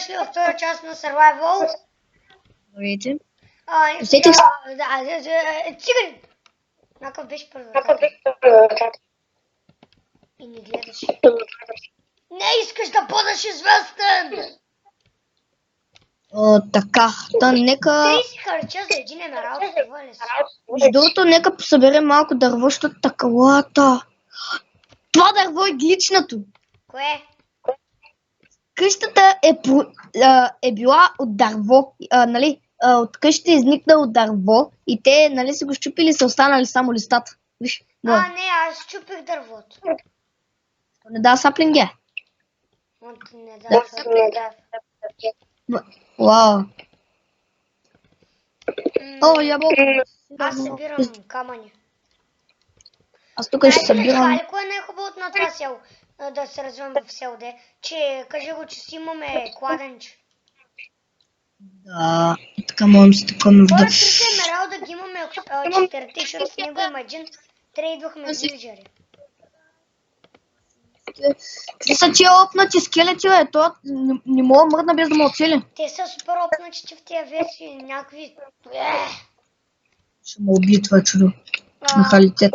дошли във втора част на Survival. Здравейте. Усетих се. Цигарин! Накъв беше първата. И не гледаш. Не искаш да бъдеш известен! Така, нека... Ти си харча за един емералд, това ли си? Между другото, нека посъберем малко дърво, защото такалата. Това дърво е гличнато. Кое? Къщата е била от дърво, нали? От къщата е изникнала от дърво и те, нали, си го щупили и са останали само листата. Виж, Не, аз чупих дървото. не да саплинге. Не да саплинге. Вау. Ябълко. Аз събирам камъни. Аз тук ще събирам... Кое е най-хубавото на това село? Да се развивам в село, че кажи го, че си имаме кладенче. Да, така можем си така нужда. Кой трите емералда ги имаме четирите, защото в него има един, трейдвахме вилджери. Какви са тия опнати скелети, бе? Това не мога мръдна без да ме оцели. Те са супер опнати в тия версии, някакви... Ще ме убие това чудо. Махалитет.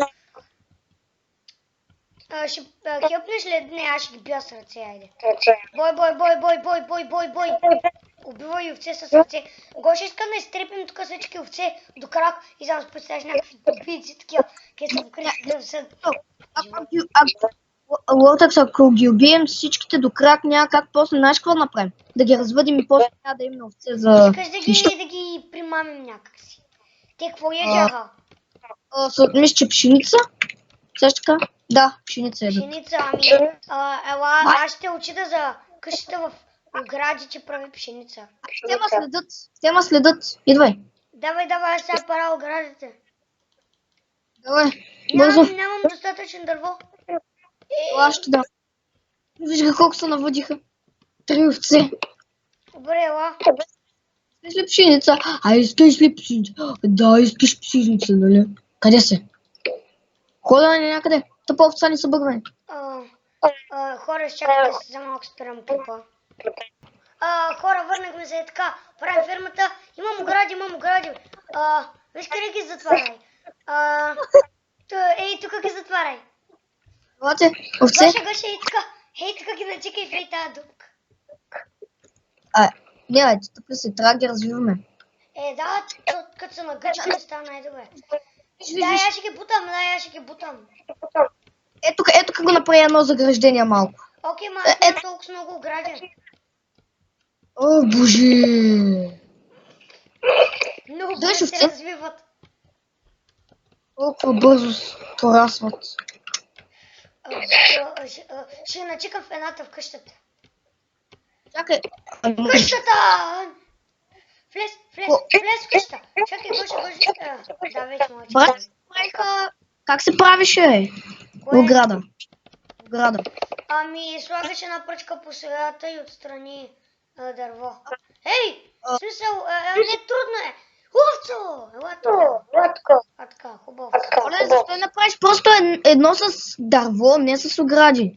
Ще хелпнеш ли? Не, аз ще ги бия с ръце, айде. Бой. Убивай овце с ръце. Гоше искам да изтрепим тук всички овце до крак и само представяш някакви добийци такива, където са вкрити да са... Лотъкс, ако ги убием всичките до крак, няма как после, знаеш какво направим? Да ги развъдим и после няма да имаме овце за... Искаш да ги примамим някакси. Те какво ядяха? Мисля, че пшеница? Също така? Да, пшеница ядат. Пшеница, ела, аз ще учида за къщата в огради, че прави пшеница. Те ма следят. Идвай. Давай, аз сега пара оградите. Давай, бързо. Нямам достатъчен дърво. Аз ще дам. Виж колко се наводиха. 3 овце. Добре, ела. Искаш ли пшеница? Искаш ли пшеница? Да, искаш пшеница, нали? Къде си? Хода някъде. Тъпа овца не са бъгнани. Хора, изчакайте се за малко спирам клипа. Хора, върнахме се така. Правим фермата. Имам огради. Виж къде ги затваряй. Ей, тук ги затваряй. Лате, овце. Гоше, ей така ги начекай в ей тази дупка. Не, тук си трябва да ги развиваме. Да, като се нагъчкаме става най-добре. Да, аз ще ги бутам. Ето как го направи едно заграждение малко. Окей, ма аз нямам толкова много огради. О, боже! Много бързо се развиват. Толкова бързо порасват. Ще начекам в едната в къщата. Чакай. Къщата! Влез в къщата. Чакай, Гоше. Да, вече мога. Брат, как се правише? Ограда. Слагаш една пръчка по средата и отстрани дърво. Ей! В смисъл, не трудно е. Хубавцо! Ела тук. Така, хубаво. Оле, защо не направиш просто едно с дърво, не с огради?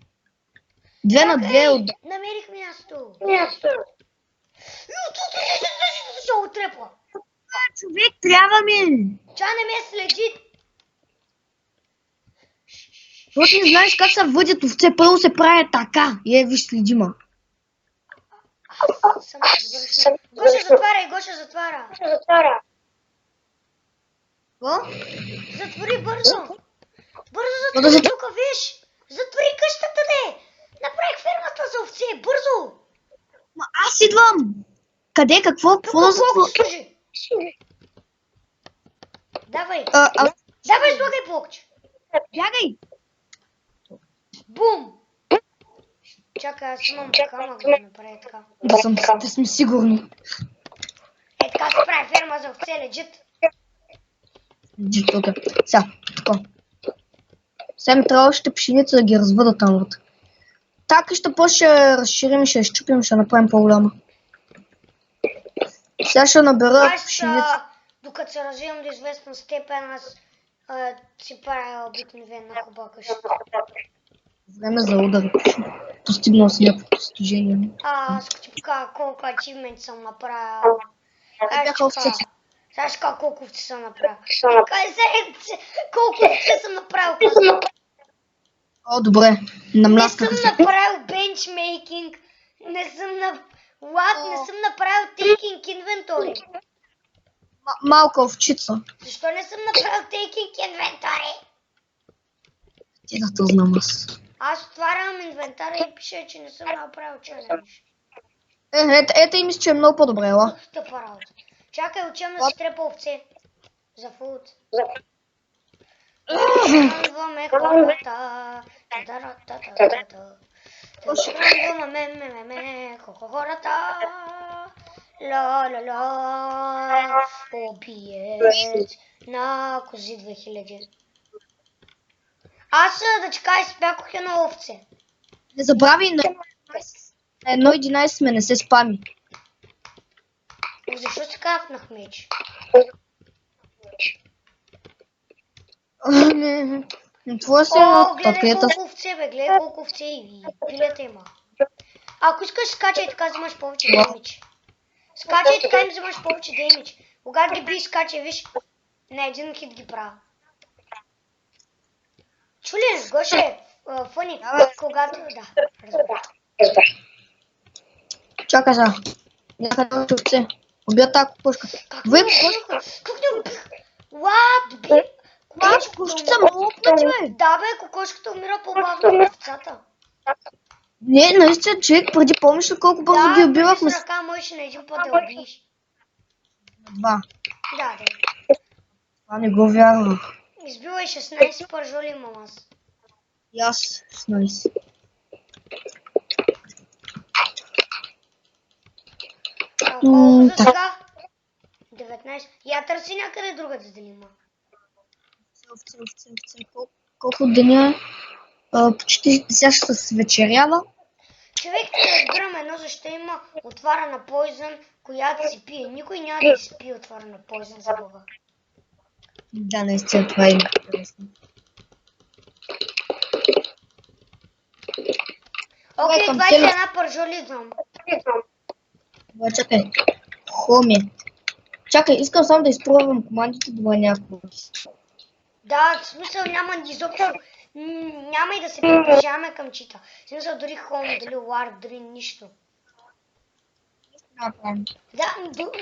2 на 2 от... Намерих място. Отрепла. Човек, трябва ми! Тя не ме следи. Защото не знаеш как се въдят овце, първо се прави така. Виж, следима. Гоше, затваря. Какво? Затвори бързо. Затвори тук, виж. Затвори къщата, Направих фермата за овце, бързо. Ма аз идвам. Къде, какво да затвори? Давай, слагай блокче. Бягай. Бум. Чакай, аз имам камък да направя така. Да сме сигурни. Така се прави ферма за овце, легит. Легит тук. Сега, така. Сега ми трябва още пшеница да ги развъда там вътре. Така ще ще разширим, ще изчупим, ще направим по-голяма. Сега ще набера пшеница. Докато се развивам до известна степен, аз си правя обикновена хубава къща. Време за удар. Постигнал си някакво постижение. Аз като ти покажа колко ачивмент съм направил. Бяха овцете. Знаеш колко овци съм направил? Колко овци съм направил? О, добре. Не Намляскаха съм се. направил бенчмейкинг. Не съм направил taking inventory. Малка овчица. Защо не съм направил taking inventory? Ти да то знам аз. Аз отварям инвентара и пише, че не съм направил челендж. Ето и мисля, че е много по-добре, ела. Тъпа работа. Чакай, учим да си трепа овце. За фуд. Хранваме хората. Хранваме хората. Ла. Обиец на кози 2000. Аз да ти кажа, спякох едно овце. Не забрави на 1.11 сме, не се спами. Защо се кафнах меч? Това си О, гледай откъдето. колко овце, бе, гледай колко овце и пилета има. Ако искаш, скачай така, взимаш повече демидж. Скачай така им взимаш повече демидж. Когато ги би, скачай, виж, на един хит ги правя. Чули, Гоше, фъни, когато... Да, разбрах. Чакай сега. Някъде още овце. Убия тази кукушка. Как Вой, не убих? What? кукушката много пъти, бе. Да, бе, кокошката умира по-бавно от овцата. Не, наистина, човек, преди помниш ли колко бързо ги убивахме? Да, с ръка можеш на един път да убиеш. Два. Да. Това не го вярвах. Избивай 16 пържоли имам аз. И аз 16. Колко за сега? 19. Я търси някъде другаде да има. Овце. Колко деня? Почти сега ще се вечерява. Човек, не разбирам едно, защо има отварена Poison, която си пие. Никой няма да си пие отварена Poison за Бога. Да, наистина, това е интересно. Окей, 21 пържоли идвам. Чакай. Хоми. Чакай, искам само да изпробвам командите до някакво. Да, в смисъл няма изобщо. Няма и да се приближаваме към чита. В смисъл дори Home, дали War, дори нищо. Да,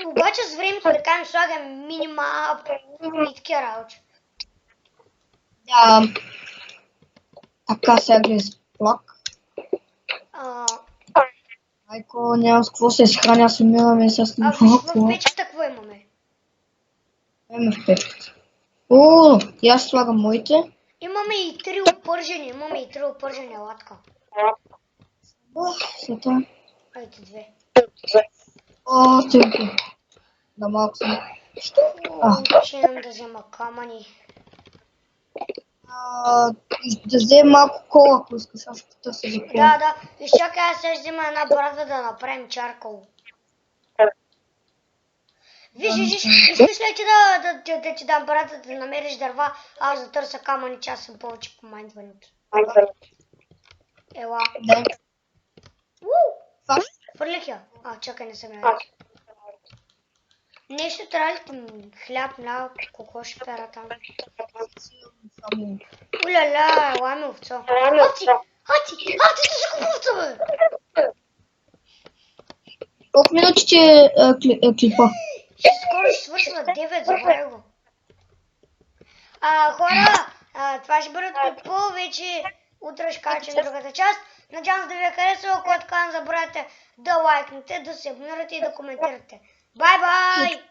обаче с времето да кажем слагам минимап и такива работи. Да. Така сега ги изплак. Майко, няма с какво се изхраня, аз умирам и с в печката какво имаме? Имаме в печката. О, и аз слагам моите. Имаме и 3 опържени латка. Сета. Айде 2. О, тънко. Да малко съм. Учинам да взема камъни. Да вземем малко кола, ако искаш, аз ще търся за кола. Да. И чакай, аз ще взема една брата да направим чаркол. Виж, искаш ли да ти дам брата да намериш дърва, аз да търся камъни, че аз съм повече по майндването. Ела. Да. Фърлих я. Чакай, не съм я. Нещо трябва ли хляб, мляко, какво ще пера там? Уляля, ламе овцо. Хати, ти си купа овцо, бе! Колко минути ти е клипа? Скоро ще свършва 9, забравя го. Хора, това ще бъде повече. Утре ще качим другата част. Надявам се да ви е харесало, ако така не забравяйте да лайкнете, да се абонирате и да коментирате. Бай-бай!